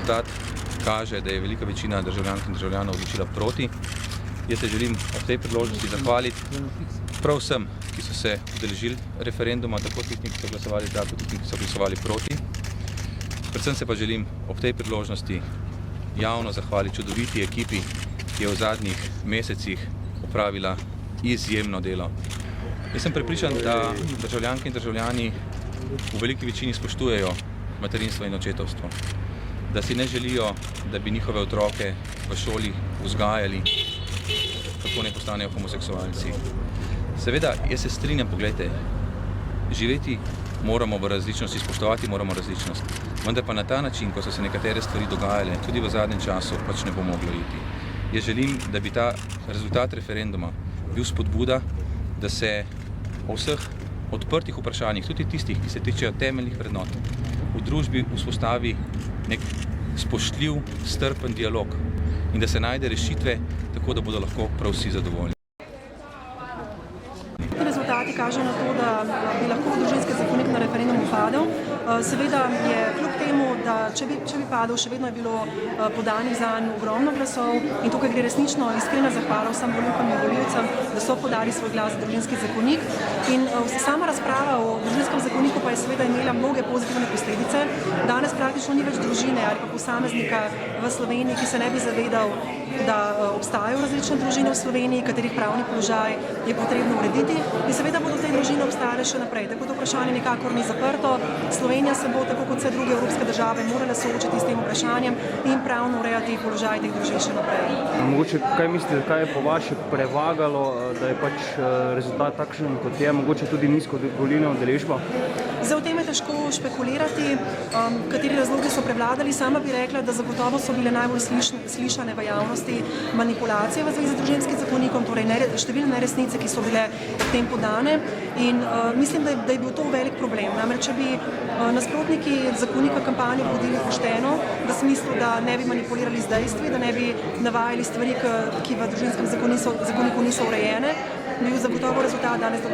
rezultat kaže, da je velika večina državljank in državljanov odločila proti. Jaz se želim ob tej priložnosti zahvaliti prav vsem, ki so se udeležili referenduma, tako tistim, ki so glasovali za, kot tistim, ki so glasovali proti. Predvsem se pa želim ob tej priložnosti javno zahvaliti čudoviti ekipi, ki je v zadnjih mesecih opravila izjemno delo. Jaz sem prepričan, da državljanke in državljani v veliki večini spoštujejo materinstvo in očetovstvo, da si ne želijo, da bi njihove otroke v šoli vzgajali, kako ne postanejo homoseksualci. Seveda, jaz se strinjam, poglejte, živeti moramo v različnosti, spoštovati moramo različnost, vendar pa na ta način, ko so se nekatere stvari dogajale, tudi v zadnjem času, pač ne bo moglo iti. Jaz želim, da bi ta rezultat referenduma bil spodbuda, da se o vseh odprtih vprašanjih, tudi tistih, ki se tičejo temeljnih vrednot, v družbi vzpostavi nek spoštljiv, strpen dialog in da se najde rešitve, tako da bodo lahko prav vsi zadovoljni. Rezultati kažejo na to, da bi lahko družinski zakonik na referendumu padel. Seveda je kljub temu, da če bi padel, še vedno je bilo podanih zanj ogromno glasov in tukaj gre resnično iskrena zahvala vsem volivkam in volivcem, da so podali svoj glas za družinski zakonik. In sama razprava o družinskem zakoniku pa je seveda imela mnoge pozitivne posledice. Danes praktično ni več družine ali pa posameznika v Sloveniji, ki se ne bi zavedal, da obstajajo različne družine v Sloveniji, katerih pravni položaj je potrebno urediti. In seveda bodo te družine obstajale še naprej. Tako da vprašanje nikakor ni zaprto. Slovenija se bo, tako kot vse druge evropske države, morala soočiti s tem vprašanjem in pravno urejati položaj teh družin še naprej. Mogoče, kaj mislite, kaj je po vaše prevagalo, da je pač rezultat takšen, kot je, mogoče tudi nizko volilna udeležba? Zdaj, o tem je težko špekulirati, kateri razlogi so prevladali. Sama bi rekla, da zagotovo so bile najbolj slišane v javnosti manipulacije v zvezi z družinskim zakonikom, torej številne neresnice, ki so bile ob tem podane. In mislim, da je bil to velik problem. Namreč, če bi nasprotniki zakonika kampanjo vodili pošteno, v smislu, da ne bi manipulirali z dejstvi, da ne bi navajali stvari, ki v družinskem zakoniku niso urejene, bi bil zagotovo rezultat danes drugačen.